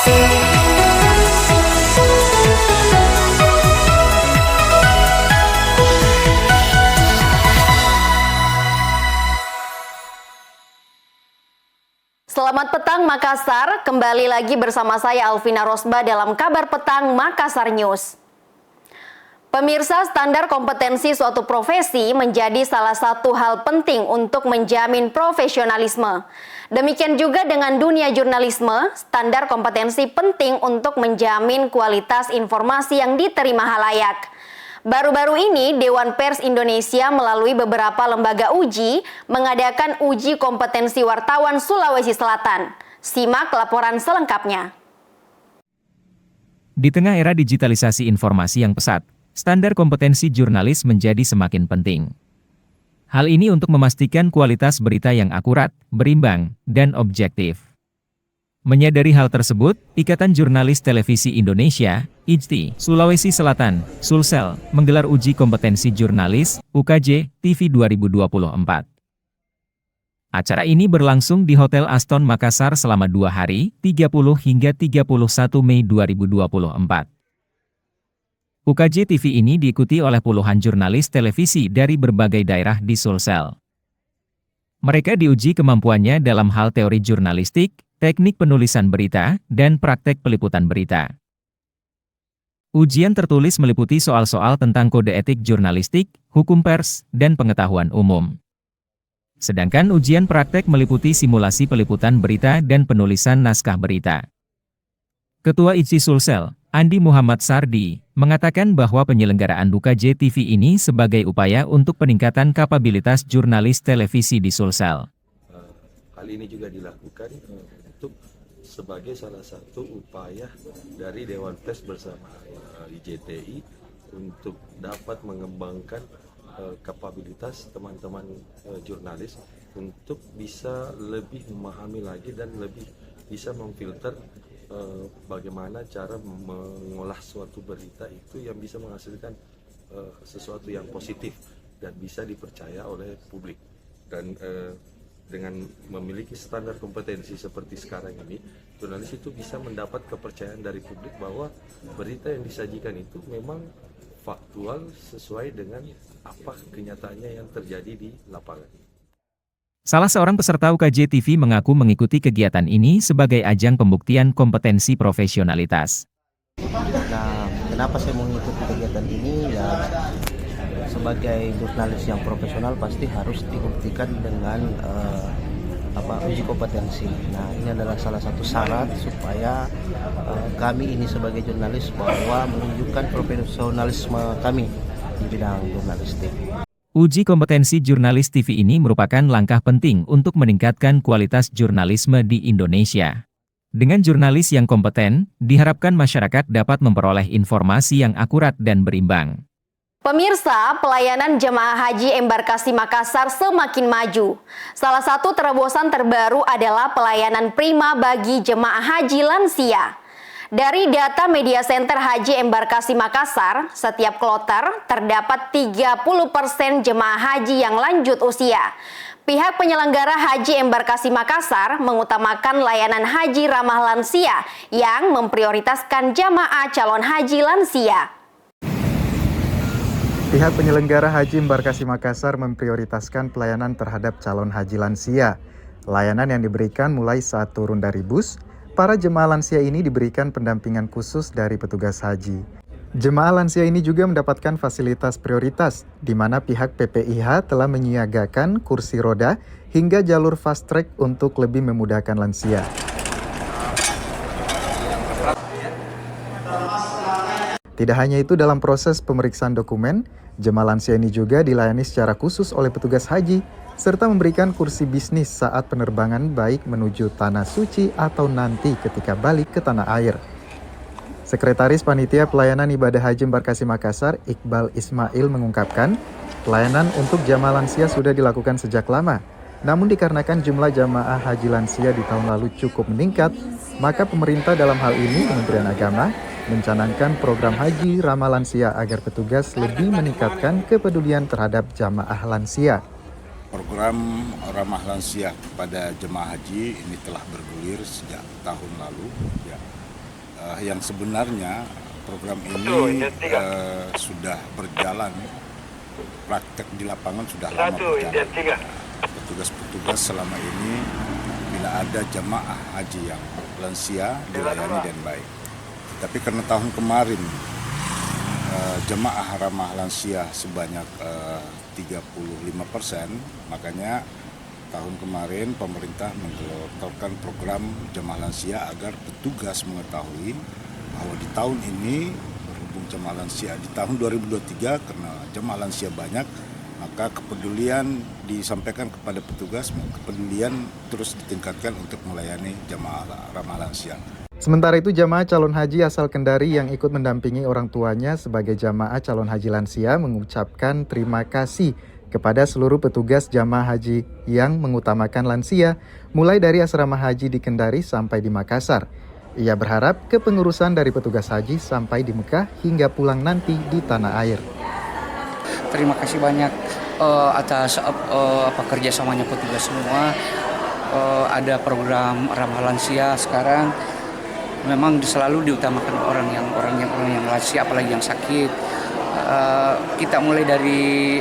Selamat petang Makassar, kembali lagi bersama saya Alvina Rosba dalam Kabar Petang Makassar News. Pemirsa, standar kompetensi suatu profesi menjadi salah satu hal penting untuk menjamin profesionalisme. Demikian juga dengan dunia jurnalisme, standar kompetensi penting untuk menjamin kualitas informasi yang diterima halayak. Baru-baru ini, Dewan Pers Indonesia melalui beberapa lembaga uji mengadakan uji kompetensi wartawan Sulawesi Selatan. Simak laporan selengkapnya. Di tengah era digitalisasi informasi yang pesat, standar kompetensi jurnalis menjadi semakin penting. Hal ini untuk memastikan kualitas berita yang akurat, berimbang, dan objektif. Menyadari hal tersebut, Ikatan Jurnalis Televisi Indonesia, IJTI, Sulawesi Selatan, Sulsel, menggelar uji kompetensi jurnalis, UKJ, TV 2024. Acara ini berlangsung di Hotel Aston Makassar selama 2 hari, 30 hingga 31 Mei 2024. UKJ TV ini diikuti oleh puluhan jurnalis televisi dari berbagai daerah di Sulsel. Mereka diuji kemampuannya dalam hal teori jurnalistik, teknik penulisan berita, dan praktek peliputan berita. Ujian tertulis meliputi soal-soal tentang kode etik jurnalistik, hukum pers, dan pengetahuan umum. Sedangkan ujian praktek meliputi simulasi peliputan berita dan penulisan naskah berita. Ketua IJTI Sulsel, Andi Muhammad Sardi, mengatakan bahwa penyelenggaraan UKJ TV ini sebagai upaya untuk peningkatan kapabilitas jurnalis televisi di Sulsel. Hal ini juga dilakukan untuk sebagai salah satu upaya dari Dewan Pers bersama IJTI untuk dapat mengembangkan kapabilitas teman-teman jurnalis untuk bisa lebih memahami lagi dan lebih bisa memfilter bagaimana cara mengolah suatu berita itu yang bisa menghasilkan sesuatu yang positif dan bisa dipercaya oleh publik. Dan dengan memiliki standar kompetensi seperti sekarang ini, jurnalis itu bisa mendapat kepercayaan dari publik bahwa berita yang disajikan itu memang faktual sesuai dengan apa kenyataannya yang terjadi di lapangan. Salah seorang peserta UKJ TV mengaku mengikuti kegiatan ini sebagai ajang pembuktian kompetensi profesionalitas. Nah, kenapa saya mengikuti kegiatan ini? Ya, sebagai jurnalis yang profesional pasti harus dibuktikan dengan uji kompetensi. Nah, ini adalah salah satu syarat supaya kami ini sebagai jurnalis bahwa menunjukkan profesionalisme kami di bidang jurnalistik. Uji kompetensi jurnalis TV ini merupakan langkah penting untuk meningkatkan kualitas jurnalisme di Indonesia. Dengan jurnalis yang kompeten, diharapkan masyarakat dapat memperoleh informasi yang akurat dan berimbang. Pemirsa, pelayanan jemaah haji embarkasi Makassar semakin maju. Salah satu terobosan terbaru adalah pelayanan prima bagi jemaah haji lansia. Dari data Media Center Haji Embarkasi Makassar, setiap kloter terdapat 30% jemaah haji yang lanjut usia. Pihak penyelenggara Haji Embarkasi Makassar mengutamakan layanan haji ramah lansia yang memprioritaskan jamaah calon haji lansia. Pihak penyelenggara Haji Embarkasi Makassar memprioritaskan pelayanan terhadap calon haji lansia. Layanan yang diberikan mulai saat turun dari bus, para jemaah lansia ini diberikan pendampingan khusus dari petugas haji. Jemaah lansia ini juga mendapatkan fasilitas prioritas, di mana pihak PPIH telah menyiagakan kursi roda hingga jalur fast track untuk lebih memudahkan lansia. Tidak hanya itu, dalam proses pemeriksaan dokumen, jemaah lansia ini juga dilayani secara khusus oleh petugas haji, serta memberikan kursi bisnis saat penerbangan baik menuju Tanah Suci atau nanti ketika balik ke tanah air. Sekretaris Panitia Pelayanan Ibadah Haji Embarkasi Makassar, Iqbal Ismail mengungkapkan, pelayanan untuk jamaah lansia sudah dilakukan sejak lama. Namun dikarenakan jumlah jamaah haji lansia di tahun lalu cukup meningkat, maka pemerintah dalam hal ini Kementerian Agama mencanangkan program haji ramah lansia agar petugas lebih meningkatkan kepedulian terhadap jamaah lansia. Program ramah lansia pada jemaah haji ini telah bergulir sejak tahun lalu, ya. yang sebenarnya program ini sudah berjalan, praktek di lapangan sudah lama berjalan. Petugas-petugas selama ini bila ada jamaah haji yang lansia dilayani dengan baik. Tapi karena tahun kemarin jemaah ramah lansia sebanyak 35%, makanya tahun kemarin pemerintah menggelontorkan program jemaah lansia agar petugas mengetahui bahwa di tahun ini berhubung jemaah lansia di tahun 2023 karena jemaah lansia banyak, maka kepedulian disampaikan kepada petugas, kepedulian terus ditingkatkan untuk melayani jemaah ramah lansia. Sementara itu, jamaah calon haji asal Kendari yang ikut mendampingi orang tuanya sebagai jamaah calon haji lansia mengucapkan terima kasih kepada seluruh petugas jamaah haji yang mengutamakan lansia, mulai dari asrama haji di Kendari sampai di Makassar. Ia berharap kepengurusan dari petugas haji sampai di Mekah hingga pulang nanti di tanah air. Terima kasih banyak atas kerjasamanya petugas semua. Ada program ramah lansia sekarang. Memang selalu diutamakan orang yang lansia, apalagi yang sakit. Kita mulai dari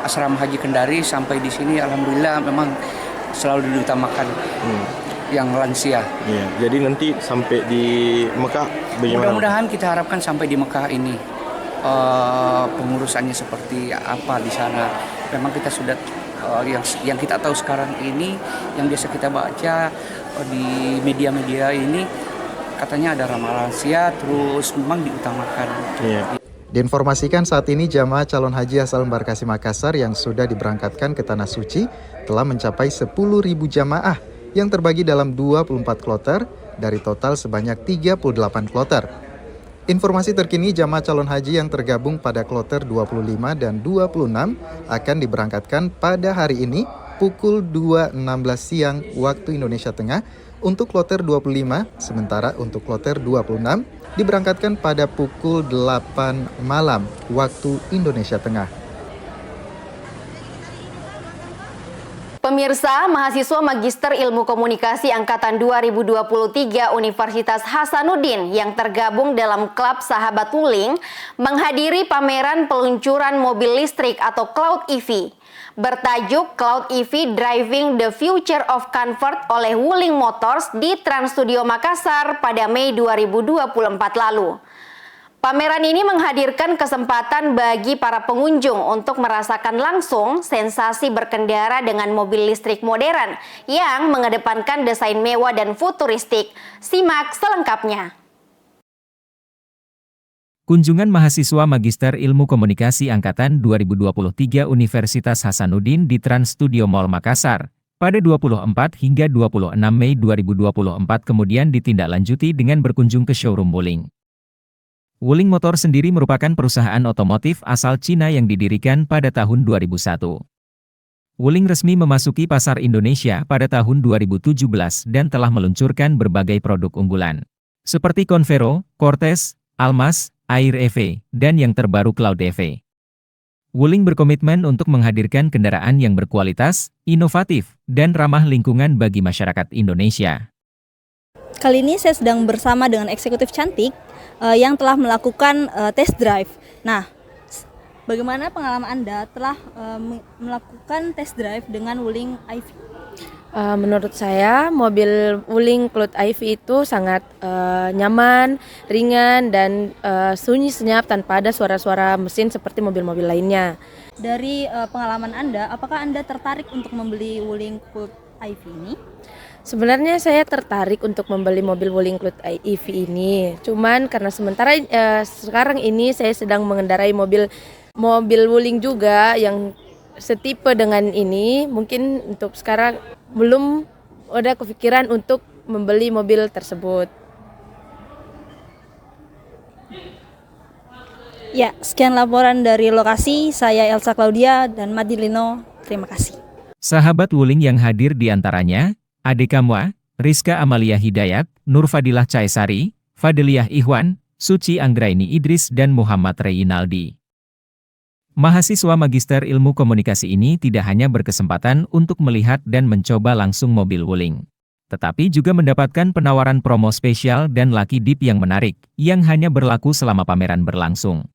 asrama haji Kendari sampai di sini, alhamdulillah memang selalu diutamakan yang lansia. Iya, jadi nanti sampai di Mekah bagaimana? Mudah-mudahan kita harapkan sampai di Mekah ini pengurusannya seperti apa di sana. Memang kita sudah yang kita tahu sekarang ini, yang biasa kita baca di media-media ini, katanya ada ramah lansia, terus memang diutamakan. Iya. Diinformasikan saat ini jamaah calon haji asal Embarkasi Makassar yang sudah diberangkatkan ke Tanah Suci telah mencapai 10.000 jamaah yang terbagi dalam 24 kloter dari total sebanyak 38 kloter. Informasi terkini jamaah calon haji yang tergabung pada kloter 25 dan 26 akan diberangkatkan pada hari ini pukul 2.16 siang waktu Indonesia Tengah untuk kloter 25, sementara untuk kloter 26 diberangkatkan pada pukul 8 malam waktu Indonesia Tengah. Pemirsa, mahasiswa Magister Ilmu Komunikasi Angkatan 2023 Universitas Hasanuddin yang tergabung dalam Klub Sahabat Wuling menghadiri pameran peluncuran mobil listrik atau Cloud EV bertajuk Cloud EV Driving the Future of Comfort oleh Wuling Motors di Trans Studio Makassar pada Mei 2024 lalu. Pameran ini menghadirkan kesempatan bagi para pengunjung untuk merasakan langsung sensasi berkendara dengan mobil listrik modern yang mengedepankan desain mewah dan futuristik. Simak selengkapnya. Kunjungan mahasiswa Magister Ilmu Komunikasi Angkatan 2023 Universitas Hasanuddin di Trans Studio Mall Makassar pada 24 hingga 26 Mei 2024 kemudian ditindaklanjuti dengan berkunjung ke showroom Wuling. Wuling Motor sendiri merupakan perusahaan otomotif asal Cina yang didirikan pada tahun 2001. Wuling resmi memasuki pasar Indonesia pada tahun 2017 dan telah meluncurkan berbagai produk unggulan, seperti Convero, Cortez, Almas, Air EV, dan yang terbaru Cloud EV. Wuling berkomitmen untuk menghadirkan kendaraan yang berkualitas, inovatif, dan ramah lingkungan bagi masyarakat Indonesia. Kali ini saya sedang bersama dengan eksekutif cantik yang telah melakukan test drive. Nah, bagaimana pengalaman Anda telah melakukan test drive dengan Wuling EV? Menurut saya, mobil Wuling Cloud EV itu sangat nyaman, ringan, dan sunyi senyap tanpa ada suara-suara mesin seperti mobil-mobil lainnya. Dari pengalaman Anda, apakah Anda tertarik untuk membeli Wuling Cloud EV ini? Sebenarnya saya tertarik untuk membeli mobil Wuling Cloud EV ini. Cuman karena sementara sekarang ini saya sedang mengendarai mobil Wuling juga yang setipe dengan ini, mungkin untuk sekarang belum ada kepikiran untuk membeli mobil tersebut. Ya, sekian laporan dari lokasi. Saya Elsa Claudia dan Madilino. Terima kasih. Sahabat Wuling yang hadir diantaranya, Ade Kamwa, Rizka Amalia Hidayat, Nur Fadilah Caesari, Fadiliyah Ihwan, Suci Anggraini Idris, dan Muhammad Reyinaldi. Mahasiswa Magister Ilmu Komunikasi ini tidak hanya berkesempatan untuk melihat dan mencoba langsung mobil Wuling. tetapi juga mendapatkan penawaran promo spesial dan lucky dip yang menarik, yang hanya berlaku selama pameran berlangsung.